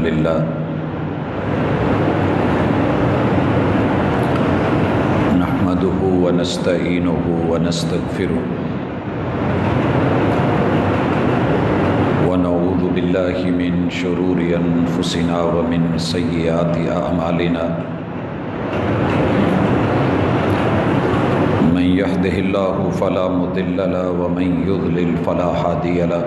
لله نحمده ونستعينه ونستغفره ونعوذ بالله من شرور أنفسنا ومن سيئات أعمالنا من يهده الله فلا مضل له ومن يضلل فلا هادي له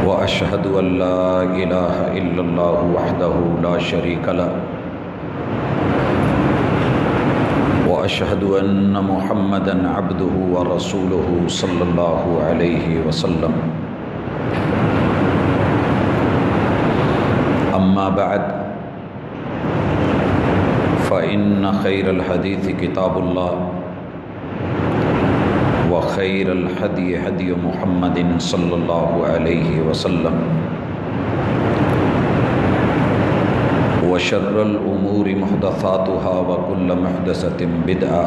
وأشهد أن لا إله إلا الله وحده لا شريك له وأشهد أن محمدًا عبده ورسوله صلى الله عليه وسلم أما بعد فإن خير الحديث كتاب الله وخير الهدي هدي محمد صلى الله عليه وسلم وشر الأمور محدثاتها وكل محدثة بدعة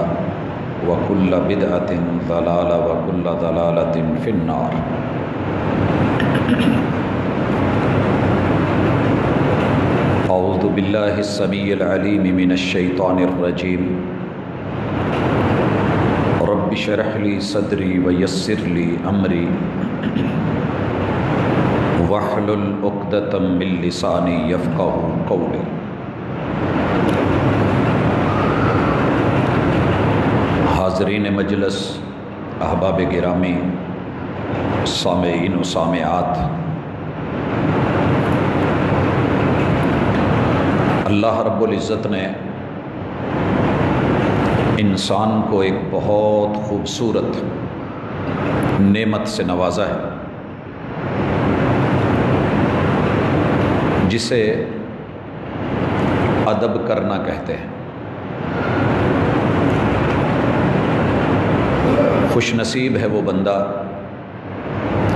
وكل بدعة ضلالة وكل ضلالة في النار. أعوذ بالله السميع العليم من الشيطان الرجيم. رب اشرح لي صدري ويسر لي أمري واحلل عقدة من لساني يفقهوا قولي. حاضرین مجلس، احباب گرامی، سامعین و سامعات، اللہ رب العزت نے انسان کو ایک بہت خوبصورت نعمت سے نوازا ہے جسے ادب کرنا کہتے ہیں۔ خوش نصیب ہے وہ بندہ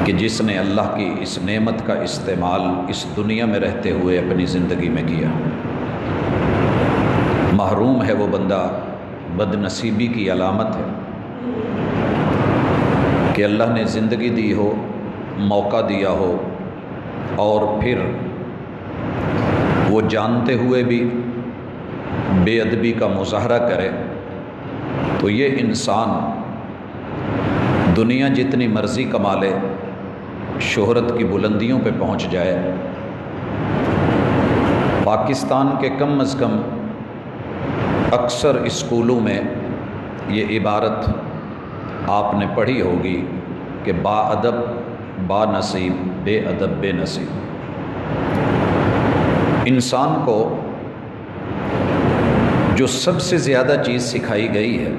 کہ جس نے اللہ کی اس نعمت کا استعمال اس دنیا میں رہتے ہوئے اپنی زندگی میں کیا۔ محروم ہے وہ بندہ، بد نصیبی کی علامت ہے کہ اللہ نے زندگی دی ہو، موقع دیا ہو، اور پھر وہ جانتے ہوئے بھی بے ادبی کا مظاہرہ کرے، تو یہ انسان دنیا جتنی مرضی کما لے، شہرت کی بلندیوں پہ پہنچ جائے، پاکستان کے کم از کم اکثر اسکولوں میں یہ عبارت آپ نے پڑھی ہوگی کہ با ادب با نصیب، بے ادب بے نصیب۔ انسان کو جو سب سے زیادہ چیز سکھائی گئی ہے،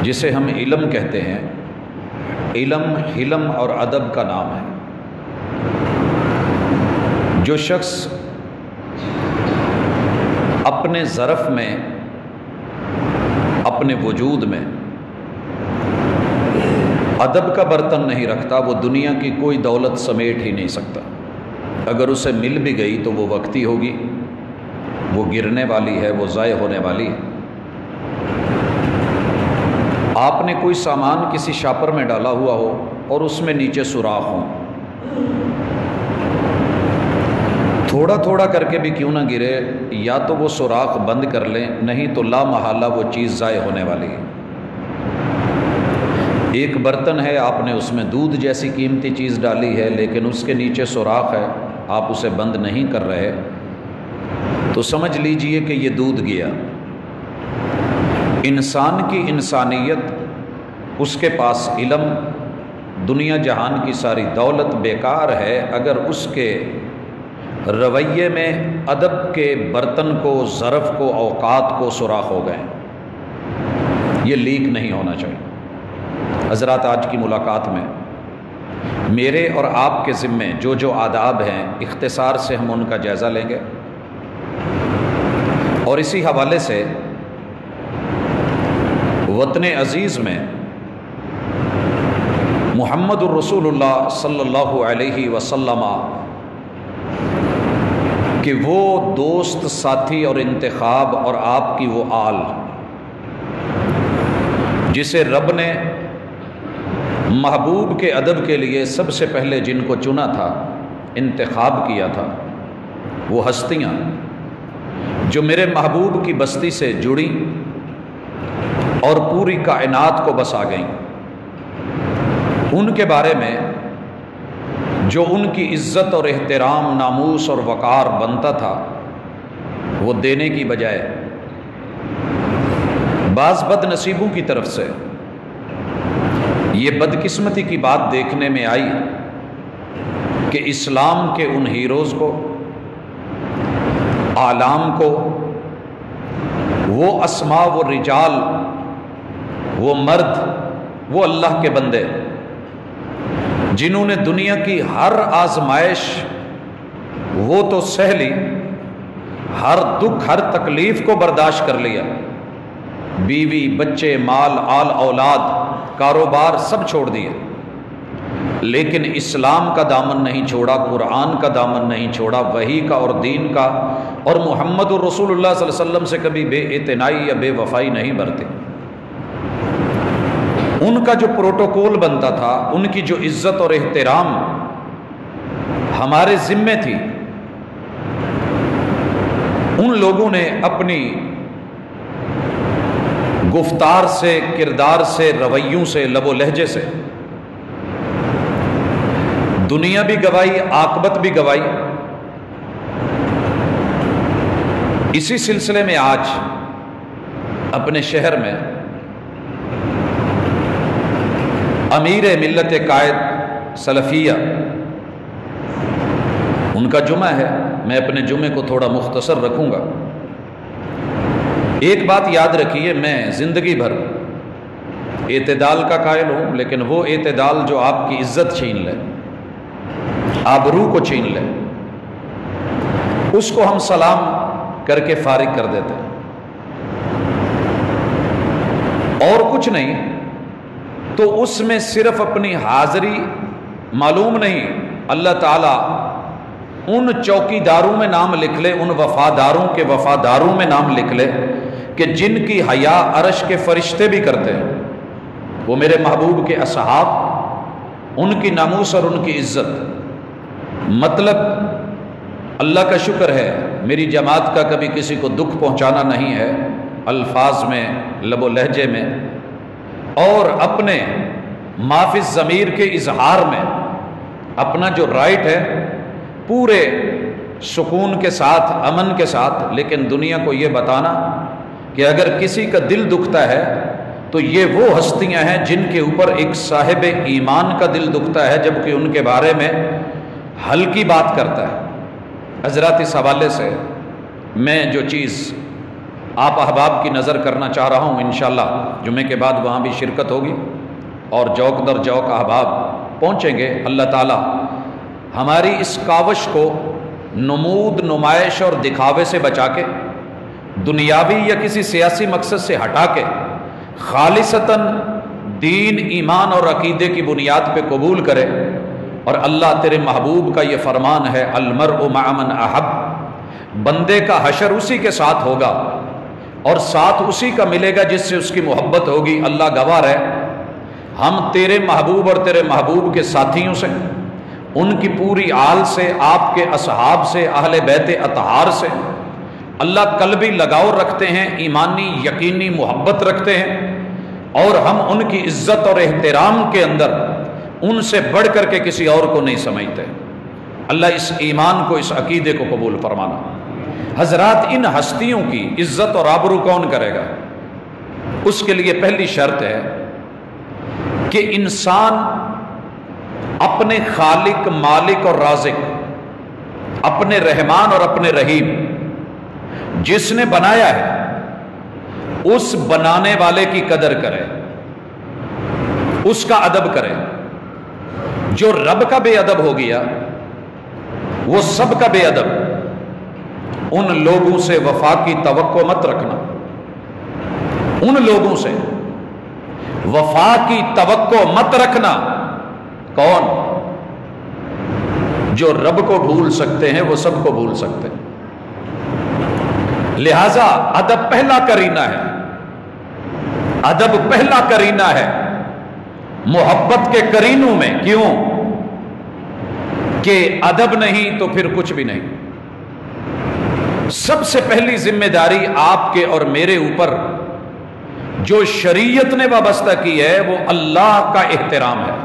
جسے ہم علم کہتے ہیں، علم حلم اور ادب کا نام ہے۔ جو شخص اپنے ظرف میں، اپنے وجود میں ادب کا برتن نہیں رکھتا، وہ دنیا کی کوئی دولت سمیٹ ہی نہیں سکتا۔ اگر اسے مل بھی گئی تو وہ وقتی ہوگی، وہ گرنے والی ہے، وہ ضائع ہونے والی ہے۔ آپ نے کوئی سامان کسی شاپر میں ڈالا ہوا ہو اور اس میں نیچے سوراخ ہوں، تھوڑا تھوڑا کر کے بھی کیوں نہ گرے، یا تو وہ سوراخ بند کر لیں، نہیں تو لا محالہ وہ چیز ضائع ہونے والی ہے۔ ایک برتن ہے، آپ نے اس میں دودھ جیسی قیمتی چیز ڈالی ہے، لیکن اس کے نیچے سوراخ ہے، آپ اسے بند نہیں کر رہے، تو سمجھ لیجئے کہ یہ دودھ گیا۔ انسان کی انسانیت، اس کے پاس علم، دنیا جہان کی ساری دولت بیکار ہے اگر اس کے رویے میں ادب کے برتن کو، ظرف کو، اوقات کو سوراخ ہو گئے۔ یہ لیک نہیں ہونا چاہیے۔ حضرات، آج کی ملاقات میں میرے اور آپ کے ذمے جو جو آداب ہیں، اختصار سے ہم ان کا جائزہ لیں گے، اور اسی حوالے سے وطن عزیز میں محمد الرسول اللہ صلی اللہ علیہ وسلم کہ وہ دوست، ساتھی اور انتخاب، اور آپ کی وہ آل جسے رب نے محبوب کے ادب کے لیے سب سے پہلے جن کو چنا تھا، انتخاب کیا تھا، وہ ہستیاں جو میرے محبوب کی بستی سے جڑی اور پوری کائنات کو بسا گئیں، ان کے بارے میں جو ان کی عزت اور احترام، ناموس اور وقار بنتا تھا، وہ دینے کی بجائے بعض بد نصیبوں کی طرف سے یہ بدقسمتی کی بات دیکھنے میں آئی کہ اسلام کے ان ہیروز کو، اعلام کو، وہ اسماء، وہ رجال، وہ مرد، وہ اللہ کے بندے جنہوں نے دنیا کی ہر آزمائش وہ تو سہ لی، ہر دکھ، ہر تکلیف کو برداشت کر لیا، بیوی، بچے، مال، آل اولاد، کاروبار سب چھوڑ دیے، لیکن اسلام کا دامن نہیں چھوڑا، قرآن کا دامن نہیں چھوڑا، وحی کا اور دین کا، اور محمد الرسول اللہ صلی اللہ علیہ وسلم سے کبھی بے اعتنائی یا بے وفائی نہیں برتے۔ ان کا جو پروٹوکول بنتا تھا، ان کی جو عزت اور احترام ہمارے ذمے تھی، ان لوگوں نے اپنی گفتار سے، کردار سے، رویوں سے، لب و لہجے سے دنیا بھی گوائی، عاقبت بھی گوائی۔ اسی سلسلے میں آج اپنے شہر میں امیر ملت قائد سلفیہ، ان کا جمعہ ہے، میں اپنے جمعے کو تھوڑا مختصر رکھوں گا۔ ایک بات یاد رکھیے، میں زندگی بھر اعتدال کا قائل ہوں، لیکن وہ اعتدال جو آپ کی عزت چھین لے، آبرو کو چھین لے، اس کو ہم سلام کر کے فارغ کر دیتے ہیں، اور کچھ نہیں، تو اس میں صرف اپنی حاضری معلوم نہیں، اللہ تعالیٰ ان چوکیداروں میں نام لکھ لے، ان وفاداروں کے وفاداروں میں نام لکھ لے کہ جن کی حیا عرش کے فرشتے بھی کرتے ہیں، وہ میرے محبوب کے اصحاب، ان کی ناموس اور ان کی عزت۔ مطلب اللہ کا شکر ہے میری جماعت کا کبھی کسی کو دکھ پہنچانا نہیں ہے، الفاظ میں، لب و لہجے میں، اور اپنے معافی الضمیر کے اظہار میں اپنا جو رائٹ ہے پورے سکون کے ساتھ، امن کے ساتھ، لیکن دنیا کو یہ بتانا کہ اگر کسی کا دل دکھتا ہے تو یہ وہ ہستیاں ہیں جن کے اوپر ایک صاحب ایمان کا دل دکھتا ہے، جبکہ ان کے بارے میں ہلکی بات کرتا ہے۔ حضرات، اس حوالے سے میں جو چیز آپ احباب کی نظر کرنا چاہ رہا ہوں، انشاءاللہ جمعے کے بعد وہاں بھی شرکت ہوگی اور جوک در جوک احباب پہنچیں گے۔ اللہ تعالی ہماری اس کاوش کو نمود، نمائش اور دکھاوے سے بچا کے، دنیاوی یا کسی سیاسی مقصد سے ہٹا کے، خالصتاً دین، ایمان اور عقیدے کی بنیاد پہ قبول کرے۔ اور اللہ تیرے محبوب کا یہ فرمان ہے، المرء مع من احب، بندے کا حشر اسی کے ساتھ ہوگا اور ساتھ اسی کا ملے گا جس سے اس کی محبت ہوگی۔ اللہ گواہ ہے، ہم تیرے محبوب اور تیرے محبوب کے ساتھیوں سے، ان کی پوری آل سے، آپ کے اصحاب سے، اہل بیت اطہار سے اللہ قلبی لگاؤ رکھتے ہیں، ایمانی یقینی محبت رکھتے ہیں، اور ہم ان کی عزت اور احترام کے اندر ان سے بڑھ کر کے کسی اور کو نہیں سمجھتے۔ اللہ اس ایمان کو، اس عقیدے کو قبول فرمانا۔ حضرات، ان ہستیوں کی عزت اور آبرو کون کرے گا؟ اس کے لیے پہلی شرط ہے کہ انسان اپنے خالق، مالک اور رازق، اپنے رحمان اور اپنے رحیم، جس نے بنایا ہے اس بنانے والے کی قدر کرے، اس کا ادب کرے۔ جو رب کا بے ادب ہو گیا وہ سب کا بے ادب۔ ان لوگوں سے وفا کی توقع مت رکھنا، ان لوگوں سے وفا کی توقع مت رکھنا۔ کون؟ جو رب کو بھول سکتے ہیں وہ سب کو بھول سکتے ہیں۔ لہذا ادب پہلا کرینہ ہے، ادب پہلا کرینہ ہے محبت کے قرینوں میں. کیوں کہ ادب نہیں تو پھر کچھ بھی نہیں. سب سے پہلی ذمہ داری آپ کے اور میرے اوپر جو شریعت نے وابستہ کی ہے وہ اللہ کا احترام ہے،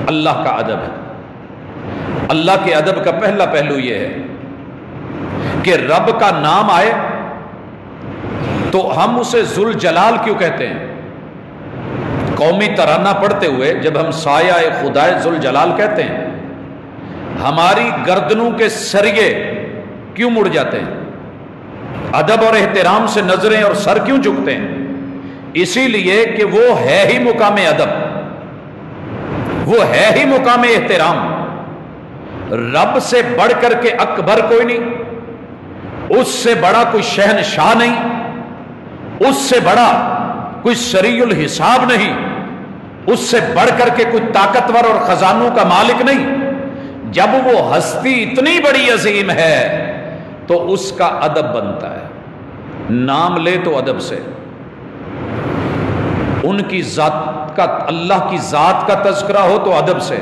اللہ کا ادب ہے. اللہ کے ادب کا پہلا پہلو یہ ہے کہ رب کا نام آئے تو ہم اسے ذوالجلال کیوں کہتے ہیں؟ قومی ترانہ پڑھتے ہوئے جب ہم سایہ خدائے ذوالجلال کہتے ہیں ہماری گردنوں کے سریے کیوں مڑ جاتے ہیں؟ ادب اور احترام سے نظریں اور سر کیوں جھکتے ہیں؟ اسی لیے کہ وہ ہے ہی مقام ادب، وہ ہے ہی مقام احترام. رب سے بڑھ کر کے اکبر کوئی نہیں، اس سے بڑا کوئی شہنشاہ نہیں، اس سے بڑا کوئی سریع الحساب نہیں، اس سے بڑھ کر کے کوئی طاقتور اور خزانوں کا مالک نہیں. جب وہ ہستی اتنی بڑی عظیم ہے تو اس کا ادب بنتا ہے. نام لے تو ادب سے، ان کی ذات کا، اللہ کی ذات کا تذکرہ ہو تو ادب سے،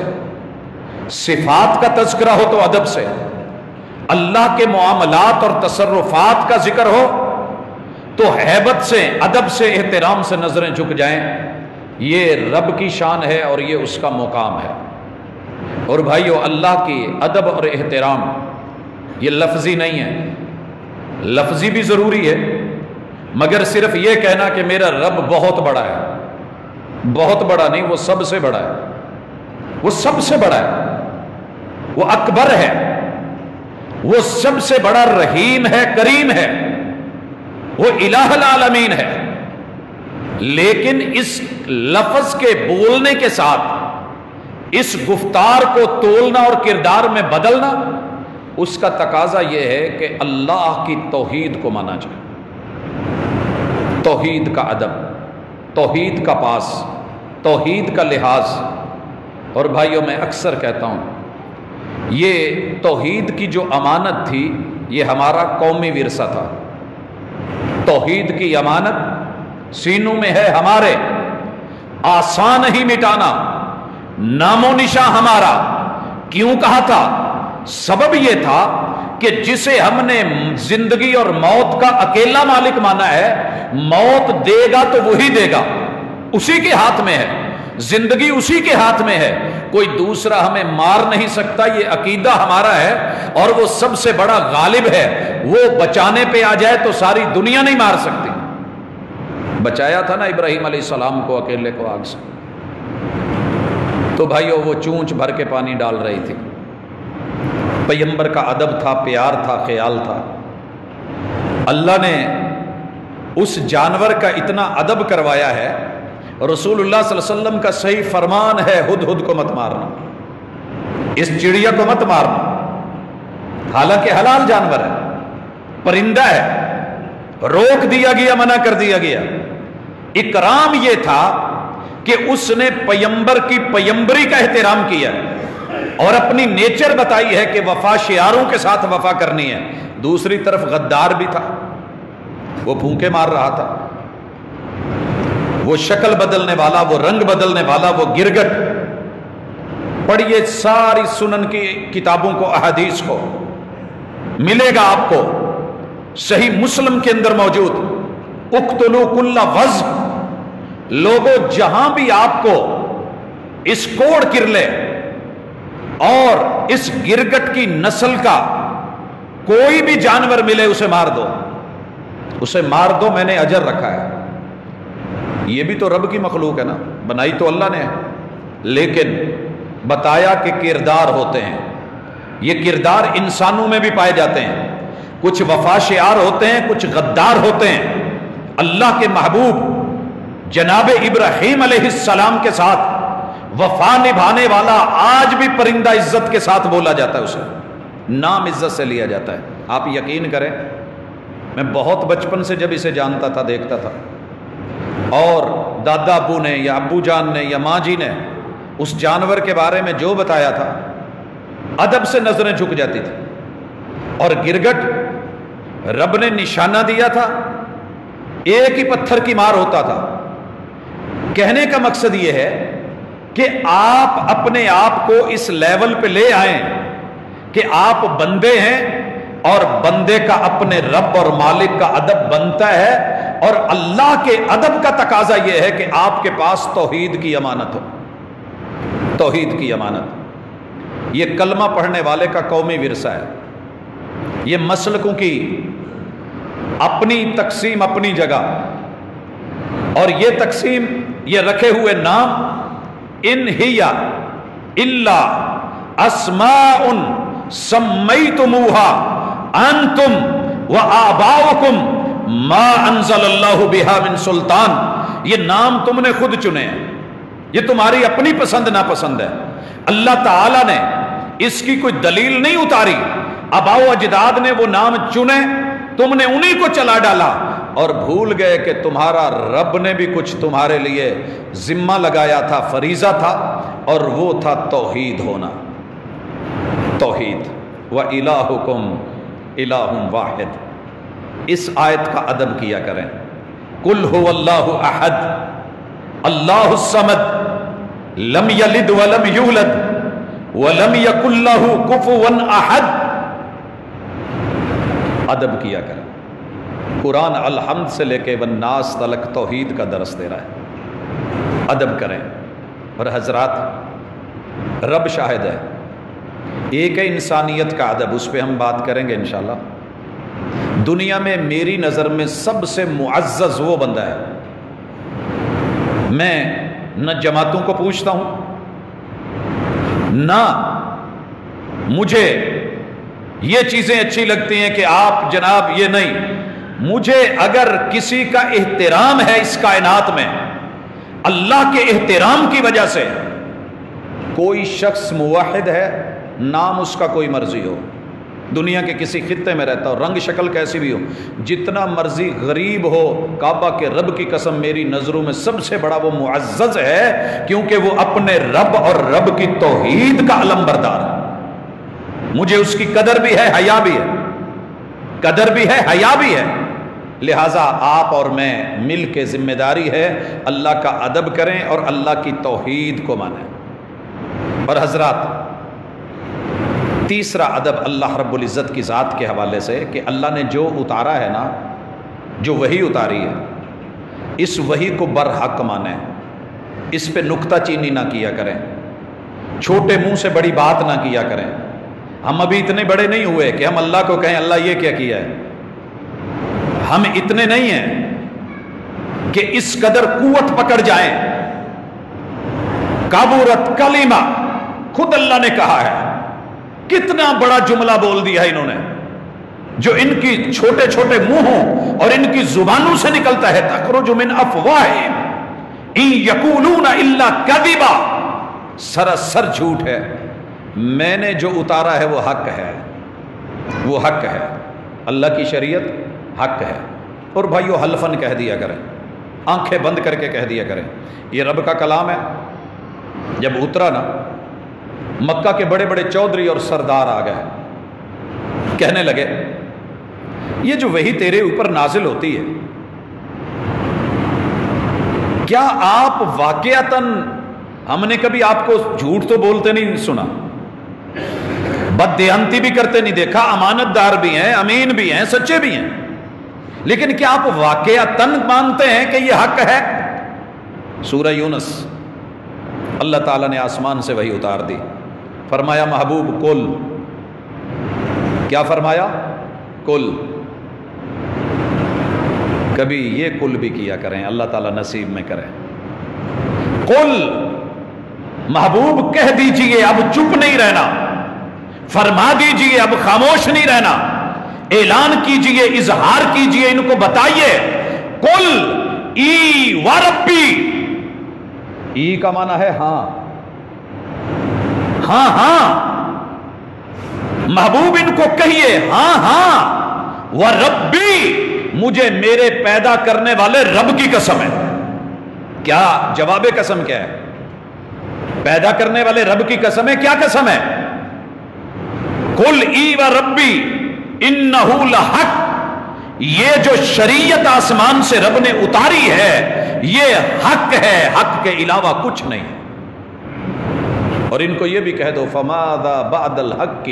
صفات کا تذکرہ ہو تو ادب سے، اللہ کے معاملات اور تصرفات کا ذکر ہو تو ہیبت سے، ادب سے، احترام سے نظریں جھک جائیں. یہ رب کی شان ہے اور یہ اس کا مقام ہے. اور بھائیو، اللہ کی ادب اور احترام یہ لفظی نہیں ہے، لفظی بھی ضروری ہے، مگر صرف یہ کہنا کہ میرا رب بہت بڑا ہے، بہت بڑا نہیں، وہ سب سے بڑا ہے، وہ سب سے بڑا ہے، وہ اکبر ہے، وہ سب سے بڑا رحیم ہے، کریم ہے، وہ الہ العالمین ہے. لیکن اس لفظ کے بولنے کے ساتھ اس گفتار کو تولنا اور کردار میں بدلنا، اس کا تقاضا یہ ہے کہ اللہ کی توحید کو مانا جائے، توحید کا ادب، توحید کا پاس، توحید کا لحاظ. اور بھائیوں، میں اکثر کہتا ہوں یہ توحید کی جو امانت تھی یہ ہمارا قومی ورثہ تھا. توحید کی امانت سینوں میں ہے ہمارے، آسان نہیں مٹانا، نام و نشاں ہمارا. کیوں کہا تھا؟ سبب یہ تھا کہ جسے ہم نے زندگی اور موت کا اکیلا مالک مانا ہے، موت دے گا تو وہی دے گا، اسی کے ہاتھ میں ہے، زندگی اسی کے ہاتھ میں ہے، کوئی دوسرا ہمیں مار نہیں سکتا. یہ عقیدہ ہمارا ہے اور وہ سب سے بڑا غالب ہے، وہ بچانے پہ آ جائے تو ساری دنیا نہیں مار سکتی. بچایا تھا نا ابراہیم علیہ السلام کو اکیلے کو آگ سے، تو بھائیو وہ چونچ بھر کے پانی ڈال رہی تھی. پیغمبر کا ادب تھا، پیار تھا، خیال تھا. اللہ نے اس جانور کا اتنا ادب کروایا ہے. رسول اللہ صلی اللہ علیہ وسلم کا صحیح فرمان ہے، ہدہد کو مت مارنا، اس چڑیا کو مت مارنا، حالانکہ حلال جانور ہے، پرندہ ہے، روک دیا گیا، منع کر دیا گیا. اکرام یہ تھا کہ اس نے پیغمبر کی پیغمبری کا احترام کیا اور اپنی نیچر بتائی ہے کہ وفا شعاروں کے ساتھ وفا کرنی ہے. دوسری طرف غدار بھی تھا، وہ پھونکے مار رہا تھا، وہ شکل بدلنے والا، وہ رنگ بدلنے والا، وہ گرگٹ. پڑھیے ساری سنن کی کتابوں کو، احادیث کو، ملے گا آپ کو. صحیح مسلم کے اندر موجود، اقتلوا کل وز. لوگوں جہاں بھی آپ کو اس کوڑ کرلے اور اس گرگٹ کی نسل کا کوئی بھی جانور ملے اسے مار دو، اسے مار دو، میں نے اجر رکھا ہے. یہ بھی تو رب کی مخلوق ہے نا، بنائی تو اللہ نے ہے، لیکن بتایا کہ کردار ہوتے ہیں. یہ کردار انسانوں میں بھی پائے جاتے ہیں، کچھ وفا شعار ہوتے ہیں، کچھ غدار ہوتے ہیں. اللہ کے محبوب جناب ابراہیم علیہ السلام کے ساتھ وفا نبھانے والا آج بھی پرندہ عزت کے ساتھ بولا جاتا ہے، اسے نام عزت سے لیا جاتا ہے. آپ یقین کریں، میں بہت بچپن سے جب اسے جانتا تھا، دیکھتا تھا، اور دادا ابو نے یا ابو جان نے یا ماں جی نے اس جانور کے بارے میں جو بتایا تھا، ادب سے نظریں جھک جاتی تھی. اور گرگٹ رب نے نشانہ دیا تھا، ایک ہی پتھر کی مار ہوتا تھا. کہنے کا مقصد یہ ہے کہ آپ اپنے آپ کو اس لیول پہ لے آئیں کہ آپ بندے ہیں اور بندے کا اپنے رب اور مالک کا ادب بنتا ہے، اور اللہ کے ادب کا تقاضا یہ ہے کہ آپ کے پاس توحید کی امانت ہو، توحید کی امانت۔ یہ کلمہ پڑھنے والے کا قومی ورثہ ہے۔ یہ مسلکوں کی اپنی تقسیم اپنی جگہ، اور یہ تقسیم، یہ رکھے ہوئے نام، ان ہی الا اسماء سمیتموہا انتم وآباؤکم ما انزل اللہ بہا من سلطان، یہ نام تم نے خود چنے ہیں، یہ تمہاری اپنی پسند ناپسند ہے۔ اللہ تعالیٰ نے اس کی کوئی دلیل نہیں اتاری، آباء و اجداد نے وہ نام چنے، تم نے انہی کو چلا ڈالا، اور بھول گئے کہ تمہارا رب نے بھی کچھ تمہارے لیے ذمہ لگایا تھا، فریضہ تھا، اور وہ تھا توحید ہونا، توحید۔ وَإِلَٰهُكُمْ إِلَٰهٌ وَاحِدٌ۔ اس آیت کا ادب کیا کریں۔ قُلْ هُوَ اللَّهُ أَحَدٌ اللَّهُ الصَّمَدُ لَمْ يَلِدْ وَلَمْ يُولَدْ وَلَمْ يَكُنْ لَهُ كُفُوًا أَحَدٌ۔ ادب کیا کریں۔ قرآن الحمد سے لے کے والناس تلک توحید کا درس دے رہا ہے، ادب کریں۔ اور حضرات، رب شاہد ہے، ایک ہے انسانیت کا ادب، اس پہ ہم بات کریں گے انشاءاللہ۔ دنیا میں میری نظر میں سب سے معزز وہ بندہ ہے، میں نہ جماعتوں کو پوچھتا ہوں، نہ مجھے یہ چیزیں اچھی لگتی ہیں کہ آپ جناب یہ نہیں، مجھے اگر کسی کا احترام ہے اس کائنات میں اللہ کے احترام کی وجہ سے، کوئی شخص موحد ہے، نام اس کا کوئی مرضی ہو، دنیا کے کسی خطے میں رہتا ہو، رنگ شکل کیسی بھی ہو، جتنا مرضی غریب ہو، کعبہ کے رب کی قسم میری نظروں میں سب سے بڑا وہ معزز ہے، کیونکہ وہ اپنے رب اور رب کی توحید کا علم بردار ہے۔ مجھے اس کی قدر بھی ہے، حیا بھی ہے، قدر بھی ہے، حیا بھی ہے۔ لہٰذا آپ اور میں مل کے ذمہ داری ہے اللہ کا ادب کریں اور اللہ کی توحید کو مانیں۔ اور حضرات، تیسرا ادب اللہ رب العزت کی ذات کے حوالے سے کہ اللہ نے جو اتارا ہے نا، جو وحی اتاری ہے، اس وحی کو برحق مانیں، اس پہ نکتہ چینی نہ کیا کریں، چھوٹے منہ سے بڑی بات نہ کیا کریں۔ ہم ابھی اتنے بڑے نہیں ہوئے کہ ہم اللہ کو کہیں اللہ یہ کیا کیا ہے، ہم اتنے نہیں ہیں کہ اس قدر قوت پکڑ جائیں۔ کابورت کلمہ، خود اللہ نے کہا ہے، کتنا بڑا جملہ بول دیا ہے انہوں نے، جو ان کی چھوٹے چھوٹے منہوں اور ان کی زبانوں سے نکلتا ہے، تخرج من افواہہم ان یقولون الا کذبا، سراسر جھوٹ ہے۔ میں نے جو اتارا ہے وہ حق ہے، وہ حق ہے، اللہ کی شریعت حق ہے۔ اور بھائیو حلفن کہہ دیا کریں، آنکھیں بند کر کے کہہ دیا کریں، یہ رب کا کلام ہے۔ جب اترا نا، مکہ کے بڑے بڑے چودھری اور سردار آ گئے، کہنے لگے یہ جو وحی تیرے اوپر نازل ہوتی ہے، کیا آپ واقعتاً، ہم نے کبھی آپ کو جھوٹ تو بولتے نہیں سنا، بددیانتی بھی کرتے نہیں دیکھا، امانت دار بھی ہیں، امین بھی ہیں، سچے بھی ہیں، لیکن کیا آپ واقعتاً مانتے ہیں کہ یہ حق ہے؟ سورہ یونس، اللہ تعالیٰ نے آسمان سے وحی اتار دی، فرمایا محبوب کل، کیا فرمایا؟ کل۔ کبھی یہ کل بھی کیا کریں، اللہ تعالیٰ نصیب میں کریں۔ کل، محبوب کہہ دیجئے، اب چپ نہیں رہنا، فرما دیجئے، اب خاموش نہیں رہنا، اعلان کیجئے، اظہار کیجئے، ان کو بتائیے۔ کل ای وربی، ای کا معنی ہے ہاں، ہاں ہاں، محبوب ان کو کہیے ہاں ہاں، وربی، مجھے میرے پیدا کرنے والے رب کی قسم ہے۔ کیا جواب قسم کیا ہے؟ پیدا کرنے والے رب کی قسم ہے۔ کیا قسم ہے؟ قل ای وربی انہ لحق، یہ جو شریعت آسمان سے رب نے اتاری ہے یہ حق ہے، حق کے علاوہ کچھ نہیں۔ اور ان کو یہ بھی کہہ دو فماذا بعد الحق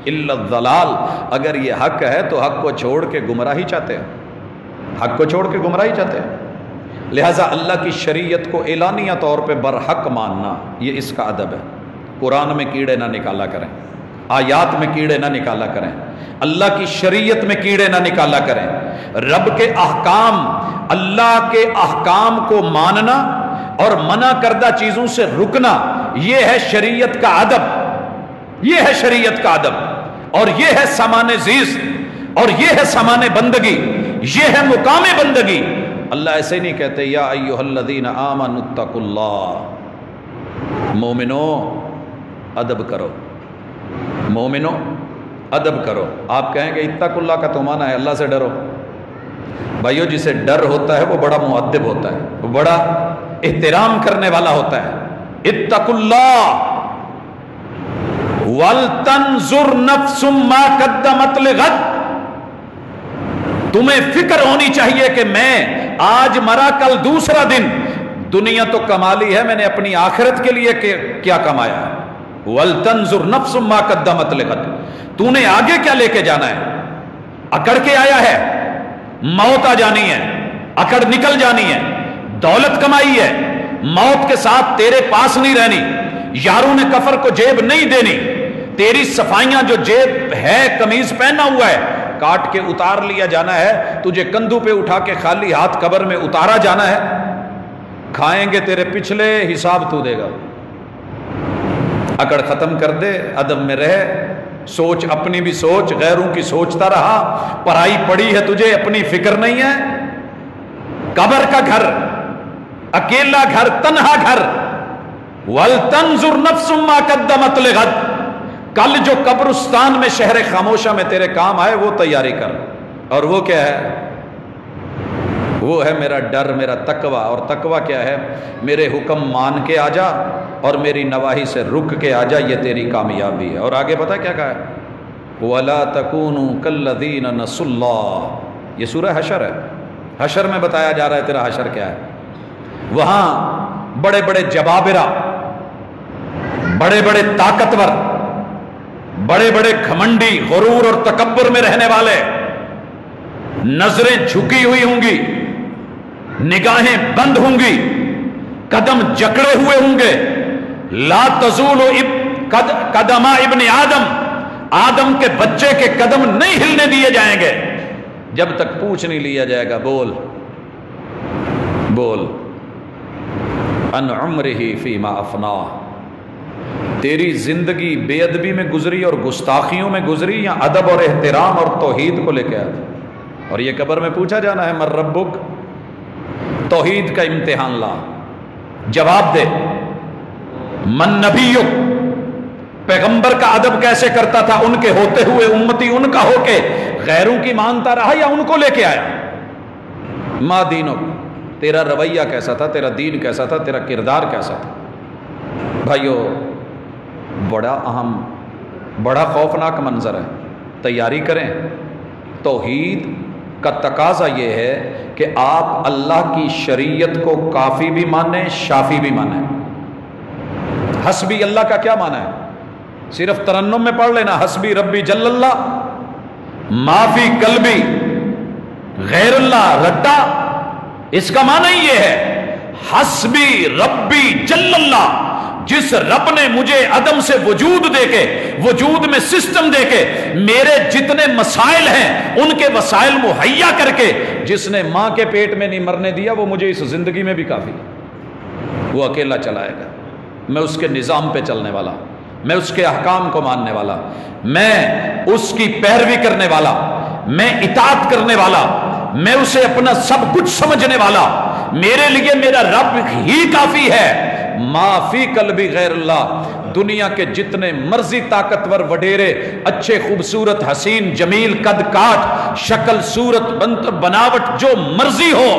الا الضلال، اگر یہ حق ہے تو حق کو چھوڑ کے گمراہی چاہتے ہیں، حق کو چھوڑ کے گمراہی چاہتے ہیں۔ لہٰذا اللہ کی شریعت کو اعلانیہ طور پہ برحق ماننا یہ اس کا ادب ہے۔ قرآن میں کیڑے نہ نکالا کریں، آیات میں کیڑے نہ نکالا کریں، اللہ کی شریعت میں کیڑے نہ نکالا کریں۔ رب کے احکام، اللہ کے احکام کو ماننا اور منع کردہ چیزوں سے رکنا، یہ ہے شریعت کا ادب، یہ ہے شریعت کا ادب، اور یہ ہے سامان زیست، اور یہ ہے سامان بندگی، یہ ہے مقام بندگی۔ اللہ ایسے ہی نہیں کہتے یا ایھا الذین آمنوا اتقوا اللہ، مومنو ادب کرو، مومنو ادب کرو۔ آپ کہیں گے اتقوا اللہ کا تو معنی ہے اللہ سے ڈرو۔ بھائیو جسے ڈر ہوتا ہے وہ بڑا مؤدب ہوتا ہے، وہ بڑا احترام کرنے والا ہوتا ہے۔ اتقوا اللہ ولتنظر نفس ما قدمت لغد، تمہیں فکر ہونی چاہیے کہ میں آج مرا کل دوسرا دن، دنیا تو کما لی ہے، میں نے اپنی آخرت کے لیے کیا کمایا ہے۔ وَلْتَنْظُرْ نَفْسٌ مَا قَدَّمَتْ لِغَدٍ، تو نے آگے کیا لے کے جانا ہے؟ اکڑ کے آیا ہے، موت آ جانی ہے، اکڑ نکل جانی ہے، دولت کمائی ہے، موت کے ساتھ تیرے پاس نہیں رہنی، یاروں نے کفر کو جیب نہیں دینی، تیری صفائیاں جو جیب ہے قمیض پہنا ہوا ہے کاٹ کے اتار لیا جانا ہے، تجھے کندھوں پہ اٹھا کے خالی ہاتھ قبر میں اتارا جانا ہے، کھائیں گے تیرے پچھلے، حساب تو دے گا۔ اکڑ ختم کر دے، ادب میں رہ، سوچ اپنی بھی سوچ، غیروں کی سوچتا رہا، پرائی پڑی ہے تجھے، اپنی فکر نہیں ہے۔ قبر کا گھر، اکیلا گھر، تنہا گھر، وَلْتَنْظُرْ نَفْسٌ مَا قَدَّمَتْ لِغَدٍ، کل جو قبرستان میں شہر خاموشہ میں تیرے کام آئے وہ تیاری کر، اور وہ کیا ہے؟ وہ ہے میرا ڈر، میرا تقوی۔ اور تقوی کیا ہے؟ میرے حکم مان کے آ جا اور میری نواہی سے رک کے آ جا، یہ تیری کامیابی ہے۔ اور آگے پتہ کیا کہا ہے؟ وَلَا تَكُونُوا كَالَّذِينَ نَسُوا اللَّهَ، یہ سورہ حشر ہے، حشر میں بتایا جا رہا ہے تیرا حشر کیا ہے۔ وہاں بڑے بڑے جبابرہ، بڑے بڑے طاقتور، بڑے بڑے گھمنڈی، غرور اور تکبر میں رہنے والے، نظریں جھکی ہوئی ہوں گی، نگاہیں بند ہوں گی، قدم جکڑے ہوئے ہوں گے۔ لا تزول قدم ابن آدم، آدم کے بچے کے قدم نہیں ہلنے دیے جائیں گے جب تک پوچھ نہیں لیا جائے گا۔ بول بول ان عمرہ فیما افناہ، تیری زندگی بے ادبی میں گزری اور گستاخیوں میں گزری یا ادب اور احترام اور توحید کو لے کے آیا؟ اور یہ قبر میں پوچھا جانا ہے من ربک، توحید کا امتحان لا، جواب دے۔ من نبیک، پیغمبر کا ادب کیسے کرتا تھا، ان کے ہوتے ہوئے امتی ان کا ہو کے غیروں کی مانتا رہا یا ان کو لے کے آیا؟ ما دینک، تیرا رویہ کیسا تھا، تیرا دین کیسا تھا، تیرا کردار کیسا تھا؟ بھائیو بڑا اہم، بڑا خوفناک منظر ہے، تیاری کریں۔ توحید کا تقاضا یہ ہے کہ آپ اللہ کی شریعت کو کافی بھی مانیں، شافی بھی مانیں۔ حسبی اللہ کا کیا معنی ہے؟ صرف ترنم میں پڑھ لینا، حسبی ربی جل اللہ، ما فی قلبی غیر اللہ رٹا، اس کا معنی یہ ہے حسبی ربی جل اللہ، جس رب نے مجھے عدم سے وجود دے کے، وجود میں سسٹم دے کے میرے جتنے مسائل ہیں ان کے وسائل مہیا کر کے، جس نے ماں کے پیٹ میں نہیں مرنے دیا، وہ مجھے اس زندگی میں بھی کافی ہے۔ وہ اکیلا چلائے گا، میں اس کے نظام پہ چلنے والا، میں اس کے احکام کو ماننے والا، میں اس کی پیروی کرنے والا، میں اطاعت کرنے والا، میں اسے اپنا سب کچھ سمجھنے والا، میرے لیے میرا رب ہی کافی ہے۔ ما فی قلبی غیر اللہ، دنیا کے جتنے مرضی طاقتور وڈیرے، اچھے خوبصورت حسین جمیل قد کاٹ شکل صورت بناوٹ جو مرضی ہو،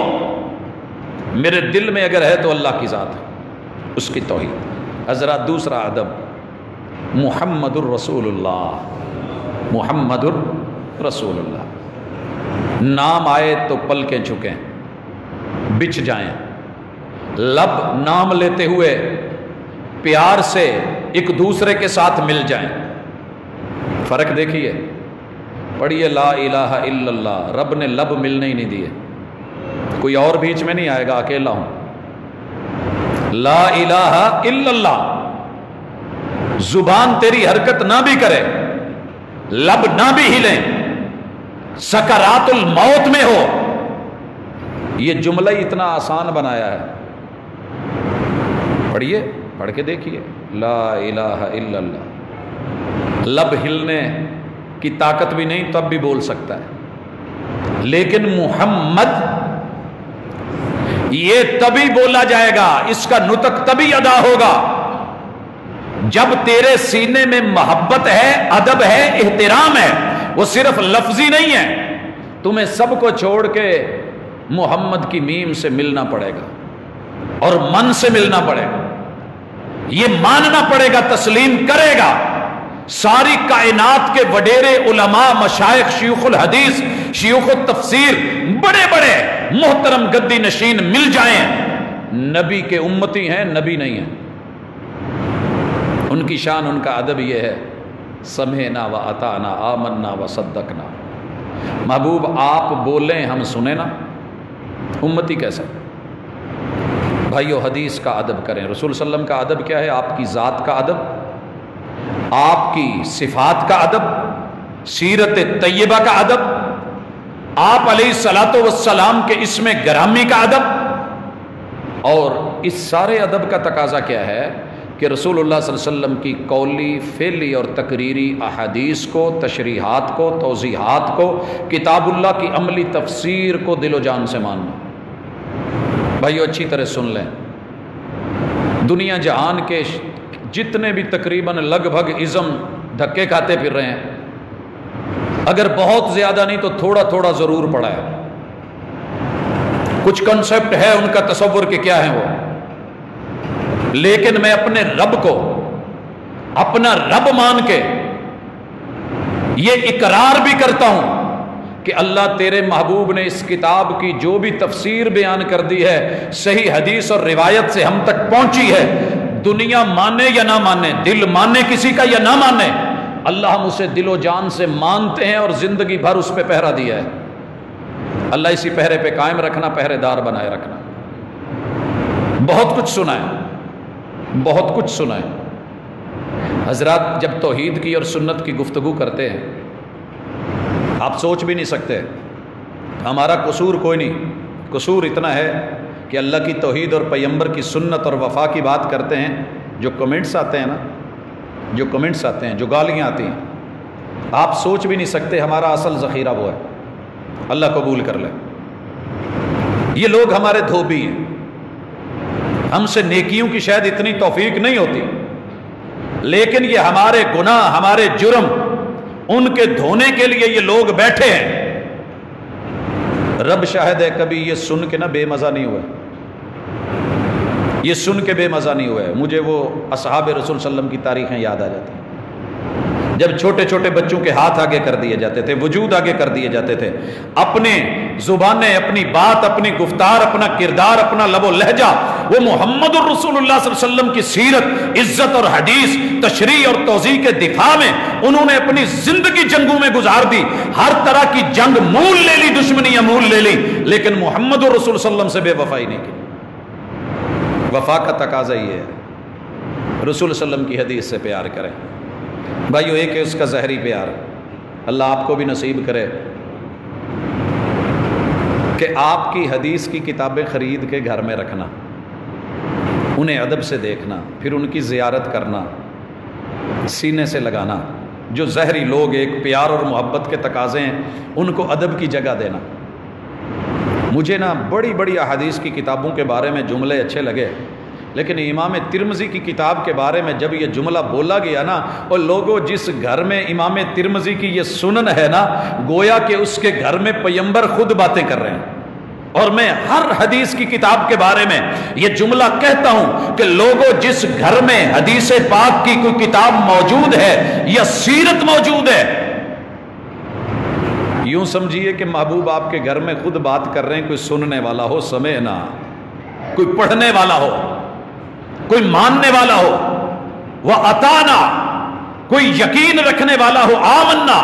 میرے دل میں اگر ہے تو اللہ کی ذات ہے، اس کی توحید۔ حضرات دوسرا ادب محمد الرسول اللہ، محمد الرسول اللہ، نام آئے تو پلکیں جھکیں، بچھ جائیں، لب نام لیتے ہوئے پیار سے ایک دوسرے کے ساتھ مل جائیں. فرق دیکھیے. پڑھیے لا الہ الا اللہ، رب نے لب ملنے ہی نہیں دیے. کوئی اور بیچ میں نہیں آئے گا، اکیلا ہوں. لا الہ الا اللہ. زبان تیری حرکت نہ بھی کرے، لب نہ بھی ہلیں، سکرات الموت میں ہو. یہ جملہ ہی اتنا آسان بنایا ہے. پڑھیے، پڑھ کے دیکھیے. لا الہ الا اللہ. لب ہلنے کی طاقت بھی نہیں تب بھی بول سکتا ہے، لیکن محمد یہ تبھی بولا جائے گا، اس کا نطق تبھی ادا ہوگا جب تیرے سینے میں محبت ہے، ادب ہے، احترام ہے. وہ صرف لفظی نہیں ہے. تمہیں سب کو چھوڑ کے محمد کی میم سے ملنا پڑے گا اور من سے ملنا پڑے گا. یہ ماننا پڑے گا، تسلیم کرے گا. ساری کائنات کے وڈیرے علماء، مشائخ، شیوخ الحدیث، شیوخ التفسیر، بڑے بڑے محترم گدی نشین مل جائیں، نبی کے امتی ہیں، نبی نہیں ہیں. ان کی شان، ان کا ادب یہ ہے سمعنا و اطعنا آمنا و صدقنا. محبوب آپ بولیں ہم سنیں نا، امتی کیسا؟ بھائیو حدیث کا ادب کریں. رسول صلی اللہ علیہ وسلم کا ادب کیا ہے؟ آپ کی ذات کا ادب، آپ کی صفات کا ادب، سیرت طیبہ کا ادب، آپ علیہ الصلاۃ والسلام کے اسم گرامی کا ادب. اور اس سارے ادب کا تقاضا کیا ہے کہ رسول اللہ صلی اللہ علیہ وسلم کی قولی، فعلی اور تقریری احادیث کو، تشریحات کو، توضیحات کو، کتاب اللہ کی عملی تفسیر کو دل و جان سے ماننا. بھائیو اچھی طرح سن لیں. دنیا جہان کے جتنے بھی تقریباً لگ بھگ ازم دھکے کھاتے پھر رہے ہیں، اگر بہت زیادہ نہیں تو تھوڑا تھوڑا ضرور پڑا ہے. کچھ کنسپٹ ہے ان کا تصور کہ کیا ہے وہ، لیکن میں اپنے رب کو اپنا رب مان کے یہ اقرار بھی کرتا ہوں کہ اللہ تیرے محبوب نے اس کتاب کی جو بھی تفسیر بیان کر دی ہے، صحیح حدیث اور روایت سے ہم تک پہنچی ہے. دنیا مانے یا نہ مانے، دل مانے کسی کا یا نہ مانے، اللہ ہم اسے دل و جان سے مانتے ہیں اور زندگی بھر اس پہ پہرا دیا ہے. اللہ اسی پہرے پہ قائم رکھنا، پہرے دار بنائے رکھنا. بہت کچھ سنا ہے، بہت کچھ سنا ہے. حضرات جب توحید کی اور سنت کی گفتگو کرتے ہیں، آپ سوچ بھی نہیں سکتے ہمارا قصور کوئی نہیں. قصور اتنا ہے کہ اللہ کی توحید اور پیغمبر کی سنت اور وفا کی بات کرتے ہیں، جو کمنٹس آتے ہیں نا، جو کمنٹس آتے ہیں، جو گالیاں آتی ہیں، آپ سوچ بھی نہیں سکتے ہمارا اصل ذخیرہ وہ ہے. اللہ قبول کر لے. یہ لوگ ہمارے دھوبی ہیں، ہم سے نیکیوں کی شاید اتنی توفیق نہیں ہوتی، لیکن یہ ہمارے گناہ، ہمارے جرم، ان کے دھونے کے لیے یہ لوگ بیٹھے ہیں. رب شاہد ہے کبھی یہ سن کے نہ بے مزہ نہیں ہوا، یہ سن کے بے مزہ نہیں ہوا ہے. مجھے وہ اصحاب رسول صلی اللہ علیہ وسلم کی تاریخیں یاد آ جاتی ہیں، جب چھوٹے چھوٹے بچوں کے ہاتھ آگے کر دیے جاتے تھے، وجود آگے کر دیے جاتے تھے، اپنے زبانیں، اپنی بات، اپنی گفتار، اپنا کردار، اپنا لب و لہجہ وہ محمد الرسول اللہ صلی اللہ علیہ وسلم کی سیرت، عزت اور حدیث، تشریح اور توضیح کے دفاع میں انہوں نے اپنی زندگی جنگوں میں گزار دی. ہر طرح کی جنگ مول لے لی، دشمنیاں مول لے لی، لیکن محمد الرسول صلی اللہ علیہ وسلم سے بے وفائی نہیں کی. وفا کا تقاضا یہ ہے، رسول صلی اللہ علیہ وسلم کی حدیث سے پیار کریں. بھائیو ایک ہے اس کا ظاہری پیار، اللہ آپ کو بھی نصیب کرے کہ آپ کی حدیث کی کتابیں خرید کے گھر میں رکھنا، انہیں ادب سے دیکھنا، پھر ان کی زیارت کرنا، سینے سے لگانا. جو ظاہری لوگ ایک پیار اور محبت کے تقاضے ہیں ان کو ادب کی جگہ دینا. مجھے نا بڑی بڑی احادیث کی کتابوں کے بارے میں جملے اچھے لگے، لیکن امام ترمذی کی کتاب کے بارے میں جب یہ جملہ بولا گیا نا، اور لوگوں جس گھر میں امام ترمذی کی یہ سنن ہے نا، گویا کہ اس کے گھر میں پیغمبر خود باتیں کر رہے ہیں. اور میں ہر حدیث کی کتاب کے بارے میں یہ جملہ کہتا ہوں کہ لوگوں جس گھر میں حدیث پاک کی کوئی کتاب موجود ہے یا سیرت موجود ہے، یوں سمجھیے کہ محبوب آپ کے گھر میں خود بات کر رہے ہیں. کوئی سننے والا ہو، سمعنا، کوئی پڑھنے والا ہو. کوئی ماننے والا ہو، وہ اتانا کوئی یقین رکھنے والا ہو، آمنا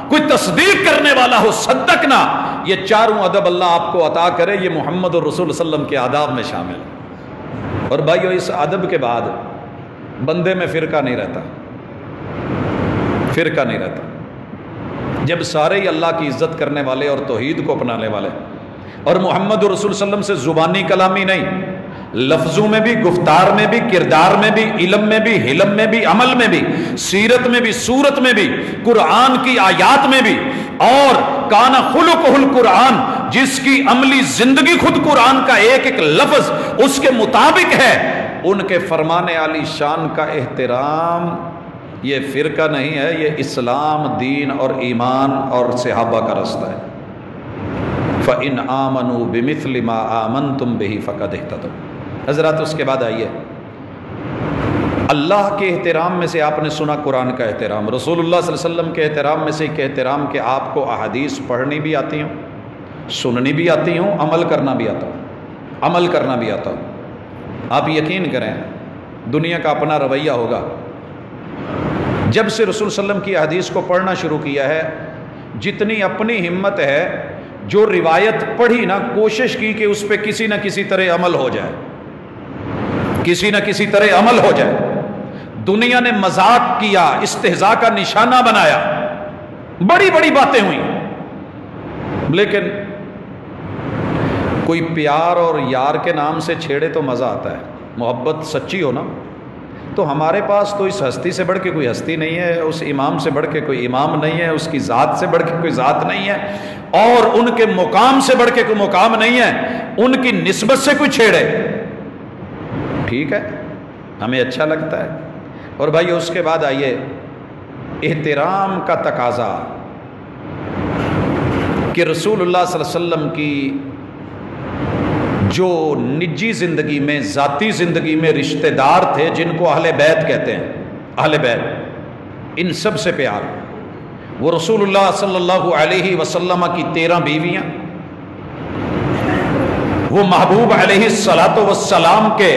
کوئی تصدیق کرنے والا ہو، صدقنا، یہ چاروں ادب اللہ آپ کو عطا کرے، یہ محمد الرسول صلی اللہ علیہ وسلم کے آداب میں شامل ہے۔ اور بھائیو اس ادب کے بعد بندے میں فرقہ نہیں رہتا، فرقہ نہیں رہتا۔ جب سارے ہی اللہ کی عزت کرنے والے اور توحید کو اپنانے والے اور محمد الرسول صلی اللہ علیہ وسلم سے زبانی کلامی نہیں، لفظوں میں بھی، گفتار میں بھی، کردار میں بھی، علم میں بھی، حلم میں بھی، عمل میں بھی، سیرت میں بھی، صورت میں بھی، قرآن کی آیات میں بھی، اور کان خلقہ القرآن، جس کی عملی زندگی خود قرآن کا ایک ایک لفظ اس کے مطابق ہے، ان کے فرمان عالی شان کا احترام، یہ فرقہ نہیں ہے، یہ اسلام، دین اور ایمان اور صحابہ کا رستہ ہے۔ فَإِنْ آمَنُوا بِمِثْلِ مَا آمَنْتُمْ بِهِ فَقَدْ اهْتَدَوْا۔ حضرات اس کے بعد آئیے، اللہ کے احترام میں سے آپ نے سنا قرآن کا احترام، رسول اللہ صلی اللہ علیہ وسلم کے احترام میں سے ایک احترام کہ آپ کو احادیث پڑھنی بھی آتی ہوں، سننی بھی آتی ہوں، عمل کرنا بھی آتا ہوں، عمل کرنا بھی آتا ہوں۔ آپ یقین کریں دنیا کا اپنا رویہ ہوگا، جب سے رسول صلی اللہ علیہ وسلم کی احادیث کو پڑھنا شروع کیا ہے، جتنی اپنی ہمت ہے، جو روایت پڑھی نا، کوشش کی کہ اس پہ کسی نہ کسی طرح عمل ہو جائے، کسی نہ کسی طرح عمل ہو جائے۔ دنیا نے مذاق کیا، استہزاء کا نشانہ بنایا، بڑی بڑی باتیں ہوئیں، لیکن کوئی پیار اور یار کے نام سے چھیڑے تو مزہ آتا ہے، محبت سچی ہو نا، تو ہمارے پاس تو اس ہستی سے بڑھ کے کوئی ہستی نہیں ہے، اس امام سے بڑھ کے کوئی امام نہیں ہے، اس کی ذات سے بڑھ کے کوئی ذات نہیں ہے، اور ان کے مقام سے بڑھ کے کوئی مقام نہیں ہے، ان کی نسبت سے کوئی چھیڑے، ٹھیک ہے، ہمیں اچھا لگتا ہے۔ اور بھائی اس کے بعد آئیے، احترام کا تقاضا کہ رسول اللہ صلی اللہ علیہ وسلم کی جو نجی زندگی میں، ذاتی زندگی میں رشتہ دار تھے، جن کو اہل بیت کہتے ہیں، اہل بیت، ان سب سے پیار، وہ رسول اللہ صلی اللہ علیہ وسلم کی 13 بیویاں، وہ محبوب علیہ الصلوۃ والسلام کے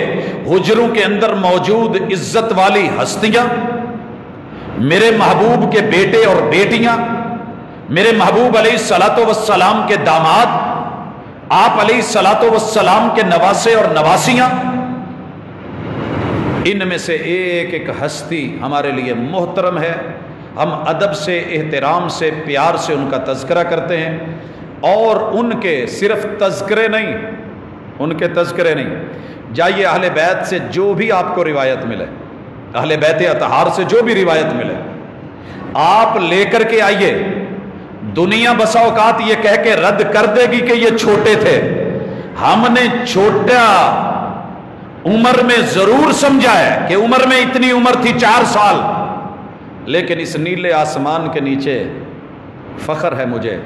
حجروں کے اندر موجود عزت والی ہستیاں، میرے محبوب کے بیٹے اور بیٹیاں، میرے محبوب علیہ الصلوۃ والسلام کے داماد، آپ علیہ الصلوۃ والسلام کے نواسے اور نواسیاں، ان میں سے ایک ایک ہستی ہمارے لیے محترم ہے، ہم ادب سے، احترام سے، پیار سے ان کا تذکرہ کرتے ہیں، اور ان کے صرف تذکرے نہیں، ان کے تذکرے نہیں، جائیے اہل بیت سے جو بھی آپ کو روایت ملے، اہل بیت اطہار سے جو بھی روایت ملے آپ لے کر کے آئیے۔ دنیا بسا اوقات یہ کہہ کے رد کر دے گی کہ یہ چھوٹے تھے، ہم نے چھوٹا عمر میں ضرور سمجھا ہے کہ عمر میں اتنی عمر تھی 4 سال، لیکن اس نیلے آسمان کے نیچے فخر ہے مجھے،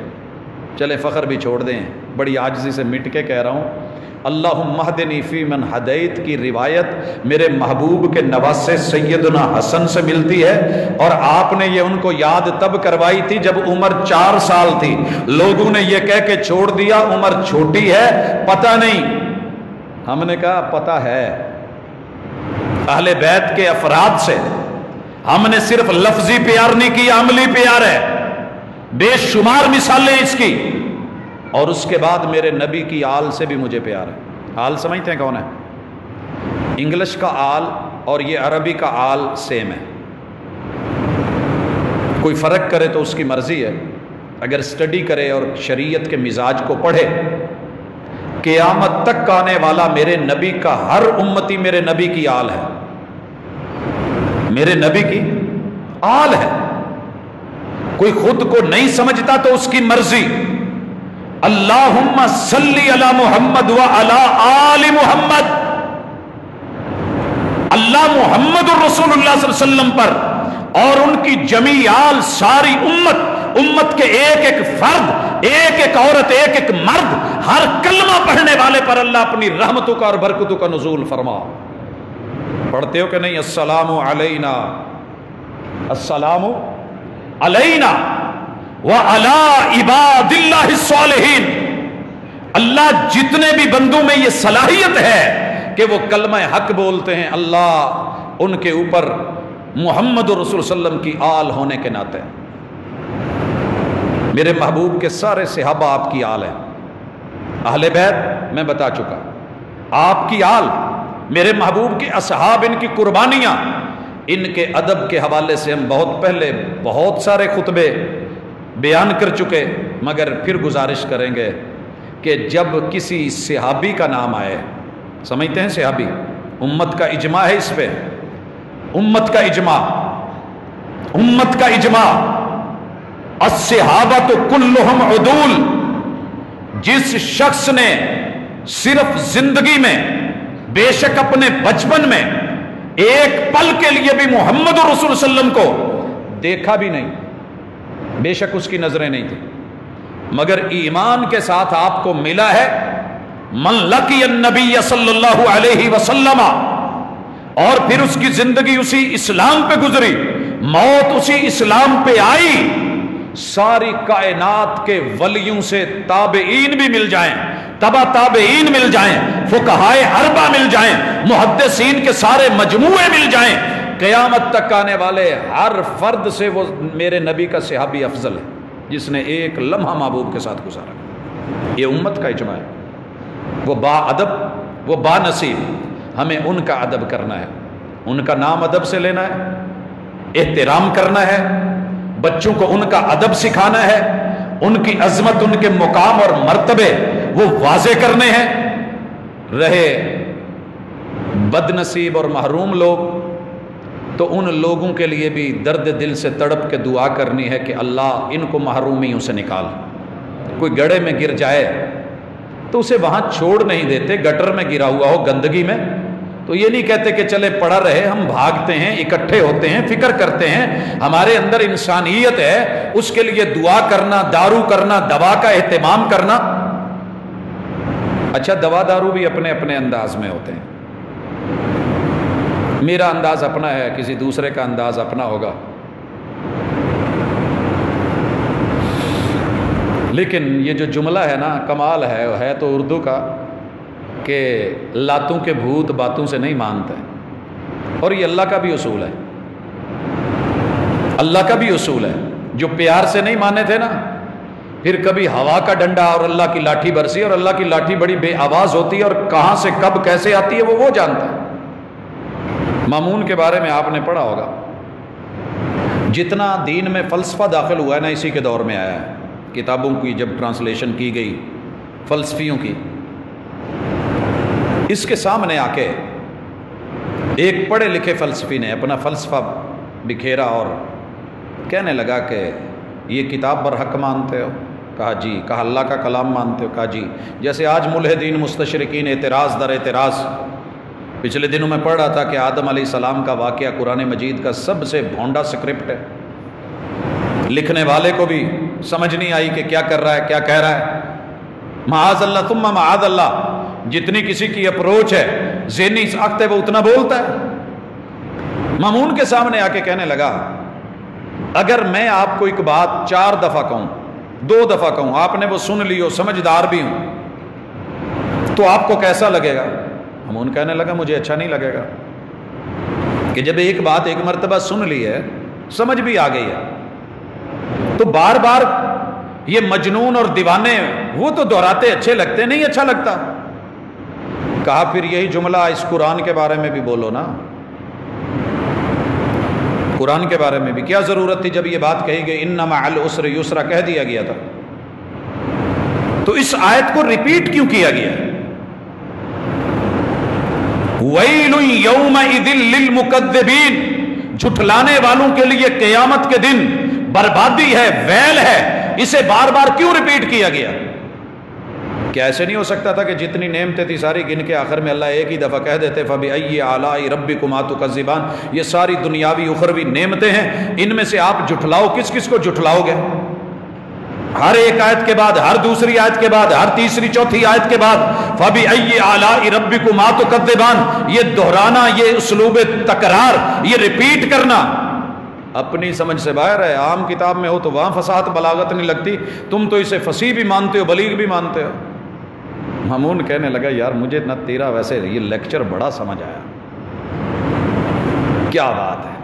چلے فخر بھی چھوڑ دیں، بڑی عاجزی سے مٹ کے کہہ رہا ہوں، اللہم اہدنی فی من ہدیت کی روایت میرے محبوب کے نواسے سیدنا حسن سے ملتی ہے، اور آپ نے یہ ان کو یاد تب کروائی تھی جب عمر 4 سال تھی، لوگوں نے یہ کہہ کے چھوڑ دیا عمر چھوٹی ہے، پتہ نہیں، ہم نے کہا پتہ ہے، اہل بیت کے افراد سے ہم نے صرف لفظی پیار نہیں کیا، عملی پیار ہے، بے شمار مثالیں اس کی، اور اس کے بعد میرے نبی کی آل سے بھی مجھے پیار ہے۔ آل سمجھتے ہیں کون ہے؟ انگلش کا آل اور یہ عربی کا آل سیم ہے، کوئی فرق کرے تو اس کی مرضی ہے، اگر سٹڈی کرے اور شریعت کے مزاج کو پڑھے، قیامت تک آنے والا میرے نبی کا ہر امتی میرے نبی کی آل ہے، میرے نبی کی آل ہے، کوئی خود کو نہیں سمجھتا تو اس کی مرضی، اللہم صلی علی محمد وعلی آل محمد، اللہ محمد الرسول اللہ صلی اللہ علیہ وسلم پر اور ان کی جمیع آل، ساری امت کے ایک ایک فرد، ایک ایک عورت، ایک ایک مرد، ہر کلمہ پڑھنے والے پر اللہ اپنی رحمتوں کا اور برکتوں کا نزول فرما۔ پڑھتے ہو کہ نہیں؟ السلام علینا، السلام علینا وعلی عباد اللہ الصالحین، اللہ جتنے بھی بندوں میں یہ صلاحیت ہے کہ وہ کلمہ حق بولتے ہیں، اللہ ان کے اوپر محمد رسول صلی اللہ علیہ وسلم کی آل ہونے کے ناطے، میرے محبوب کے سارے صحابہ آپ کی آل ہیں، اہل بیت میں بتا چکا، آپ کی آل، میرے محبوب کے اصحاب، ان کی قربانیاں، ان کے ادب کے حوالے سے ہم بہت پہلے بہت سارے خطبے بیان کر چکے، مگر پھر گزارش کریں گے کہ جب کسی صحابی کا نام آئے، سمجھتے ہیں صحابی، امت کا اجماع ہے اس پہ، امت کا اجماع، امت کا اجماع، الصحابہ کلہم عدول، جس شخص نے صرف زندگی میں، بے شک اپنے بچپن میں ایک پل کے لیے بھی محمد رسول صلی اللہ علیہ وسلم کو دیکھا بھی نہیں، بے شک اس کی نظریں نہیں تھی، مگر ایمان کے ساتھ آپ کو ملا ہے، من لقی النبی صلی اللہ علیہ وسلم، اور پھر اس کی زندگی اسی اسلام پہ گزری، موت اسی اسلام پہ آئی، ساری کائنات کے ولیوں سے تابعین بھی مل جائیں، تبع تابعین مل جائیں، فقہائے اربعہ مل جائیں، محدثین کے سارے مجموعے مل جائیں، قیامت تک آنے والے ہر فرد سے وہ میرے نبی کا صحابی افضل ہے، جس نے ایک لمحہ محبوب کے ساتھ گزارا۔ یہ امت کا اجماع ہے، وہ با ادب، وہ با نصیب، ہمیں ان کا ادب کرنا ہے، ان کا نام ادب سے لینا ہے، احترام کرنا ہے، بچوں کو ان کا ادب سکھانا ہے، ان کی عظمت، ان کے مقام اور مرتبے وہ واضح کرنے ہیں۔ رہے بد نصیب اور محروم لوگ، تو ان لوگوں کے لیے بھی درد دل سے تڑپ کے دعا کرنی ہے کہ اللہ ان کو محرومیوں سے نکال۔ کوئی گڑھے میں گر جائے تو اسے وہاں چھوڑ نہیں دیتے، گٹر میں گرا ہوا ہو، گندگی میں، تو یہ نہیں کہتے کہ چلے پڑا رہے، ہم بھاگتے ہیں، اکٹھے ہوتے ہیں، فکر کرتے ہیں، ہمارے اندر انسانیت ہے، اس کے لیے دعا کرنا، دارو کرنا، دوا کا اہتمام کرنا۔ اچھا، دوا دارو بھی اپنے اپنے انداز میں ہوتے ہیں، میرا انداز اپنا ہے، کسی دوسرے کا انداز اپنا ہوگا، لیکن یہ جو جملہ ہے نا، کمال ہے تو اردو کا، کہ لاتوں کے بھوت باتوں سے نہیں مانتے، اور یہ اللہ کا بھی اصول ہے، اللہ کا بھی اصول ہے، جو پیار سے نہیں مانے تھے نا، پھر کبھی ہوا کا ڈنڈا اور اللہ کی لاٹھی برسی، اور اللہ کی لاٹھی بڑی بے آواز ہوتی ہے، اور کہاں سے کب کیسے آتی ہے وہ جانتا ہے۔ مامون کے بارے میں آپ نے پڑھا ہوگا، جتنا دین میں فلسفہ داخل ہوا ہے نا، اسی کے دور میں آیا ہے، کتابوں کی جب ٹرانسلیشن کی گئی فلسفیوں کی، اس کے سامنے آ کے ایک پڑھے لکھے فلسفی نے اپنا فلسفہ بکھیرا اور کہنے لگا کہ یہ کتاب برحق مانتے ہو؟ کہا جی۔ کہا اللہ کا کلام مانتے ہو؟ کہا جی۔ جیسے آج ملحدین مستشرقین اعتراض در اعتراض، پچھلے دنوں میں پڑھ رہا تھا کہ آدم علیہ السلام کا واقعہ قرآن مجید کا سب سے بھونڈا سکرپٹ ہے، لکھنے والے کو بھی سمجھ نہیں آئی کہ کیا کر رہا ہے، کیا کہہ رہا ہے، معاذ اللہ ثم معاذ اللہ، جتنی کسی کی اپروچ ہے، ذہنی ساخت ہے، وہ اتنا بولتا ہے۔ مامون کے سامنے آ کے کہنے لگا، اگر میں آپ کو ایک بات 4 دفعہ کہوں، 2 دفعہ کہوں، آپ نے وہ سن لی ہو، سمجھدار بھی ہوں، تو آپ کو کیسا لگے گا؟ مامون کہنے لگا، مجھے اچھا نہیں لگے گا، کہ جب ایک بات ایک مرتبہ سن لی ہے، سمجھ بھی آ گئی ہے، تو بار بار یہ مجنون اور دیوانے وہ تو دہراتے اچھے لگتے نہیں، اچھا لگتا۔ کہا پھر یہی جملہ اس قرآن کے بارے میں بھی بولو نا، قرآن کے بارے میں بھی کیا ضرورت تھی جب یہ بات کہی گئی، ان مع العسر یسرا کہہ دیا گیا تھا، تو اس آیت کو ریپیٹ کیوں کیا گیا؟ ویل یومئذ للمکذبین، جھٹلانے والوں کے لیے قیامت کے دن بربادی ہے، ویل ہے، اسے بار بار کیوں ریپیٹ کیا گیا؟ کیا ایسے نہیں ہو سکتا تھا کہ جتنی نعمتیں تھی ساری گن کے آخر میں اللہ ایک ہی دفعہ کہہ دیتے فَبِأَيِّ آلَاءِ رَبِّكُمَا تُكَذِّبَانِ، یہ ساری دنیاوی اخروی نعمتیں ہیں، ان میں سے آپ جھٹلاؤ، کس کس کو جھٹلاؤ گے؟ ہر ایک آیت کے بعد، ہر دوسری آیت کے بعد، ہر تیسری چوتھی آیت کے بعد فَبِأَيِّ آلَاءِ رَبِّكُمَا تُكَذِّبَانِ، یہ دہرانا، یہ اسلوب تکرار، یہ ریپیٹ کرنا اپنی سمجھ سے باہر ہے۔ عام کتاب میں ہو تو وہاں فصاحت بلاغت نہیں لگتی، تم تو اسے فصیح بھی مانتے ہو، بلیغ بھی مانتے ہو۔ مامون کہنے لگا یار مجھے نہ تیرا ویسے یہ لیکچر بڑا سمجھ آیا، کیا بات ہے۔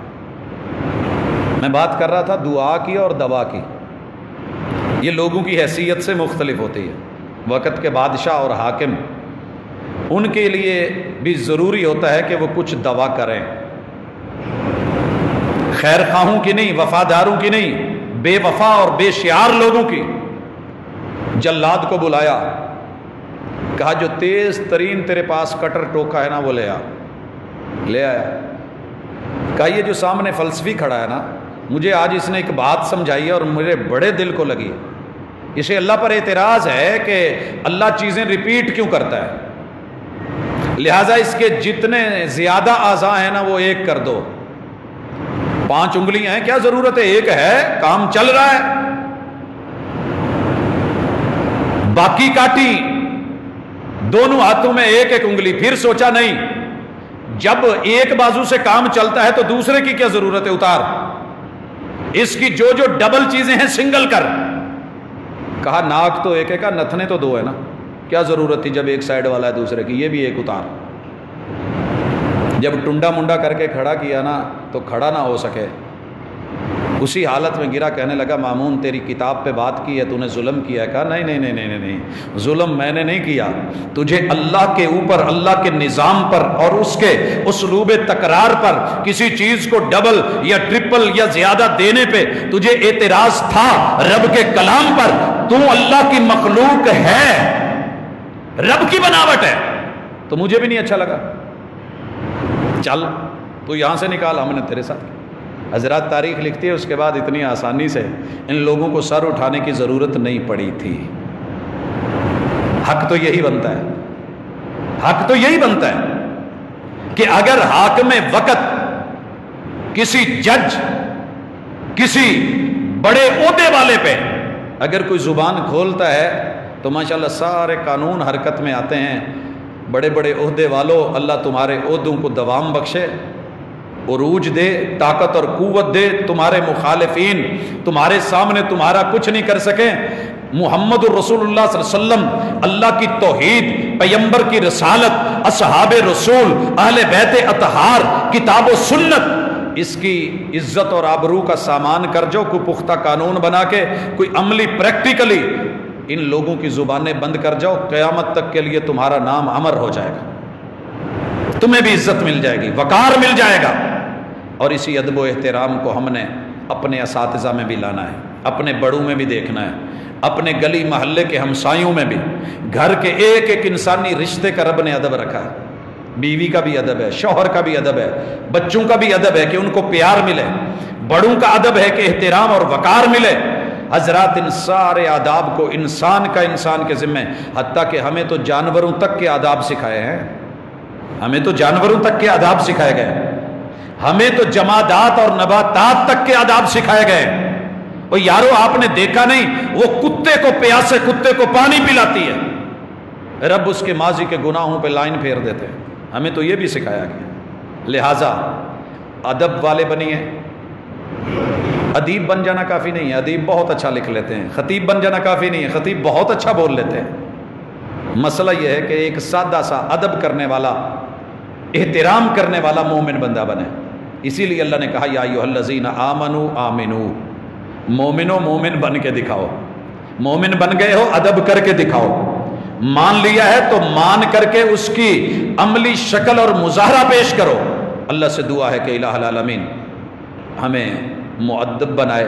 میں بات کر رہا تھا دعا کی اور دوا کی، یہ لوگوں کی حیثیت سے مختلف ہوتی ہے۔ وقت کے بادشاہ اور حاکم، ان کے لیے بھی ضروری ہوتا ہے کہ وہ کچھ دوا کریں، خیر خواہوں کی نہیں، وفاداروں کی نہیں، بے وفا اور بے شعار لوگوں کی۔ جلاد کو بلایا، کہا جو تیز ترین تیرے پاس کٹر ٹوکا ہے نا وہ لے آیا۔ کہا یہ جو سامنے فلسفی کھڑا ہے نا، مجھے آج اس نے ایک بات سمجھائی ہے اور میرے بڑے دل کو لگی، اسے اللہ پر اعتراض ہے کہ اللہ چیزیں ریپیٹ کیوں کرتا ہے، لہٰذا اس کے جتنے زیادہ اعضاء ہیں نا وہ ایک کر دو۔ 5 انگلیاں ہیں، کیا ضرورت ہے، ایک ہے، کام چل رہا ہے۔ باقی کاٹی، دونوں ہاتھوں میں ایک ایک انگلی، پھر سوچا نہیں جب ایک بازو سے کام چلتا ہے تو دوسرے کی کیا ضرورت ہے، اتار، اس کی جو ڈبل چیزیں ہیں سنگل کر۔ کہا ناک تو ایک ہے، کہا نتنے تو 2 ہے نا، کیا ضرورت تھی جب ایک سائیڈ والا ہے دوسرے کی، یہ بھی ایک اتار۔ جب ٹنڈا منڈا کر کے کھڑا کیا نا تو کھڑا نہ ہو سکے، اسی حالت میں گرا، کہنے لگا مامون تیری کتاب پہ بات کی ہے، تو نے ظلم کیا ہے۔ کہا نہیں، ظلم میں نے نہیں کیا، تجھے اللہ کے اوپر، اللہ کے نظام پر اور اس کے اسلوب تکرار پر، کسی چیز کو ڈبل یا ٹرپل یا زیادہ دینے پہ تجھے اعتراض تھا، رب کے کلام پر۔ تو اللہ کی مخلوق ہے، رب کی بناوٹ ہے، تو مجھے بھی نہیں اچھا لگا، چل تو یہاں سے نکال، ہم نے تیرے ساتھ۔ حضرات تاریخ لکھتی ہے اس کے بعد اتنی آسانی سے ان لوگوں کو سر اٹھانے کی ضرورت نہیں پڑی تھی۔ حق تو یہی بنتا ہے، حق تو یہی بنتا ہے کہ اگر حاکم وقت، کسی جج، کسی بڑے عہدے والے پہ اگر کوئی زبان کھولتا ہے تو ماشاءاللہ سارے قانون حرکت میں آتے ہیں۔ بڑے بڑے عہدے والوں، اللہ تمہارے عہدوں کو دوام بخشے، عروج دے، طاقت اور قوت دے، تمہارے مخالفین تمہارے سامنے تمہارا کچھ نہیں کر سکیں۔ محمد الرسول اللہ صلی اللہ علیہ وسلم، اللہ کی توحید، پیغمبر کی رسالت، اصحاب رسول، اہل بیت اطہار، کتاب و سنت، اس کی عزت اور آبرو کا سامان کر جو، کوئی پختہ قانون بنا کے، کوئی عملی پریکٹیکلی ان لوگوں کی زبانیں بند کر جاؤ، قیامت تک کے لیے تمہارا نام امر ہو جائے گا، تمہیں بھی عزت مل جائے گی، وقار مل جائے گا۔ اور اسی ادب و احترام کو ہم نے اپنے اساتذہ میں بھی لانا ہے، اپنے بڑوں میں بھی دیکھنا ہے، اپنے گلی محلے کے ہمسایوں میں بھی، گھر کے ایک ایک انسانی رشتے کا رب نے ادب رکھا ہے۔ بیوی کا بھی ادب ہے، شوہر کا بھی ادب ہے، بچوں کا بھی ادب ہے کہ ان کو پیار ملے، بڑوں کا ادب ہے کہ احترام اور وقار ملے۔ حضرات ان سارے آداب کو انسان کا انسان کے ذمہ، حتیٰ کہ ہمیں تو جانوروں تک کے آداب سکھائے ہیں، ہمیں تو جانوروں تک کے آداب سکھائے گئے، ہمیں تو جمادات اور نباتات تک کے آداب سکھائے گئے۔ اور یارو آپ نے دیکھا نہیں، وہ کتے کو، پیاسے کتے کو پانی پلاتی ہے، رب اس کے ماضی کے گناہوں پہ لائن پھیر دیتے ہیں، ہمیں تو یہ بھی سکھایا گیا۔ لہٰذا ادب والے بنیے۔ ادیب بن جانا کافی نہیں ہے، ادیب بہت اچھا لکھ لیتے ہیں، خطیب بن جانا کافی نہیں ہے، خطیب بہت اچھا بول لیتے ہیں۔ مسئلہ یہ ہے کہ ایک سادہ سا ادب کرنے والا، احترام کرنے والا مومن بندہ بنے۔ اسی لیے اللہ نے کہا یا ایھا الذین آمنوا آمنو، مومنو مومن بن کے دکھاؤ، مومن بن گئے ہو ادب کر کے دکھاؤ، مان لیا ہے تو مان کر کے اس کی عملی شکل اور مظاہرہ پیش کرو۔ اللہ سے دعا ہے کہ الہ العالمین ہمیں مؤدب بنائے،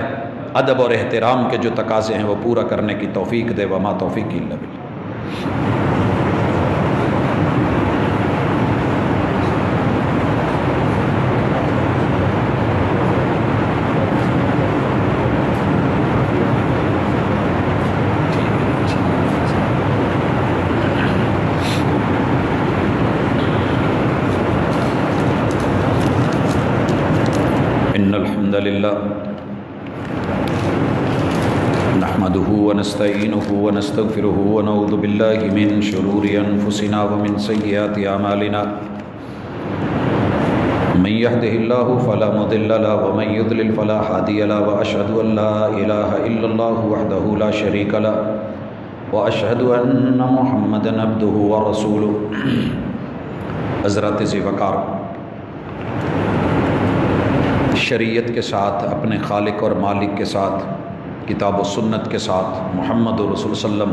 ادب اور احترام کے جو تقاضے ہیں وہ پورا کرنے کی توفیق دے، وما توفیقی الا باللہ۔ نحمده ونستعينه ونستغفره ونعوذ بالله من شرور أنفسنا ومن سيئات أعمالنا من يهده الله فلا مضل له ومن يضلل فلا هادي له وأشهد أن لا إله إلا الله وحده لا شريك له وأشهد أن محمدا عبده ورسوله۔ حضرات ذی وقار، شریعت کے ساتھ، اپنے خالق اور مالک کے ساتھ، کتاب و سنت کے ساتھ، محمد رسول صلی اللہ علیہ وسلم،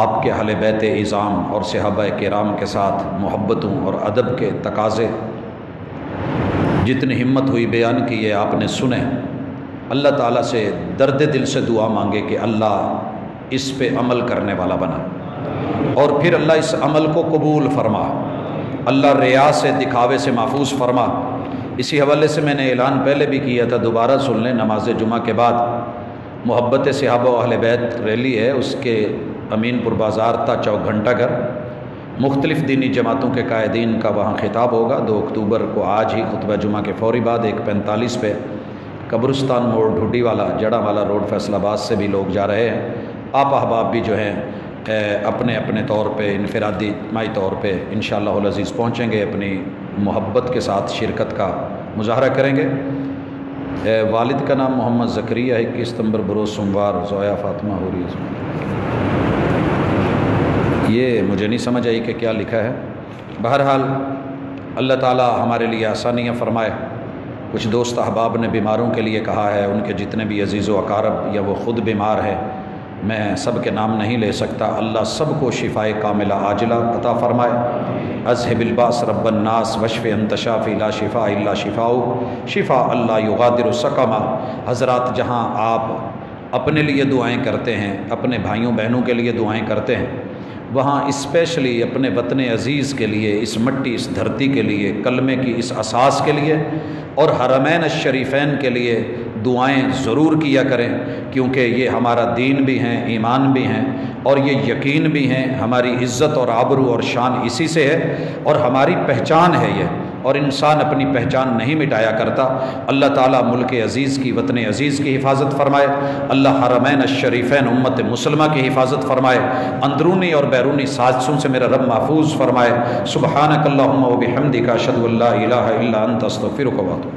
آپ کے اہل بیت اعظام اور صحابہ کرام کے ساتھ محبتوں اور ادب کے تقاضے جتنی ہمت ہوئی بیان کیے آپ نے سنے۔ اللہ تعالیٰ سے درد دل سے دعا مانگے کہ اللہ اس پہ عمل کرنے والا بنا، اور پھر اللہ اس عمل کو قبول فرما، اللہ ریا سے، دکھاوے سے محفوظ فرما۔ اسی حوالے سے میں نے اعلان پہلے بھی کیا تھا، دوبارہ سن لیں، نماز جمعہ کے بعد محبت صحابہ و اہل بیت ریلی ہے، اس کے امین پور بازار تا چوک گھنٹہ گھر، مختلف دینی جماعتوں کے قائدین کا وہاں خطاب ہوگا 2 اکتوبر کو، آج ہی خطبہ جمعہ کے فوری بعد 1:45 پہ قبرستان موڑ ڈھوڈی والا جڑا والا روڈ فیصل آباد سے بھی لوگ جا رہے ہیں۔ آپ احباب بھی جو ہیں اپنے اپنے طور پہ، انفرادی اجتماعی طور پہ انشاءاللہ العزیز پہنچیں گے، اپنی محبت کے ساتھ شرکت کا مظاہرہ کریں گے۔ والد کا نام محمد زکریہ ہے، 21 ستمبر بروز سوموار، زویا فاطمہ ہو رہی ہے۔ یہ مجھے نہیں سمجھ آئی کہ کیا لکھا ہے، بہرحال اللہ تعالیٰ ہمارے لیے آسانیاں فرمائے۔ کچھ دوست احباب نے بیماروں کے لیے کہا ہے، ان کے جتنے بھی عزیز و اقارب یا وہ خود بیمار ہے، میں سب کے نام نہیں لے سکتا، اللہ سب کو شفائے کاملہ عاجلہ عطا فرمائے۔ اذھب الباس رب الناس واشف انت شافی لا شفاء الا شفاء شفاء اللہ یغادر سقما۔ حضرات، جہاں آپ اپنے لیے دعائیں کرتے ہیں، اپنے بھائیوں بہنوں کے لیے دعائیں کرتے ہیں، وہاں اسپیشلی اپنے وطن عزیز کے لیے، اس مٹی، اس دھرتی کے لیے، کلمے کی اس اساس کے لیے اور حرمین الشریفین کے لیے دعائیں ضرور کیا کریں، کیونکہ یہ ہمارا دین بھی ہیں، ایمان بھی ہیں، اور یہ یقین بھی ہیں۔ ہماری عزت اور آبرو اور شان اسی سے ہے، اور ہماری پہچان ہے یہ، اور انسان اپنی پہچان نہیں مٹایا کرتا۔ اللہ تعالیٰ ملک عزیز کی، وطن عزیز کی حفاظت فرمائے، اللہ حرمین الشریفین امت مسلمہ کی حفاظت فرمائے، اندرونی اور بیرونی سازشوں سے میرا رب محفوظ فرمائے۔ سبحانک اللہم و بحمدک، اشہد ان لا الہ الا انت، استغفرک و اتوب۔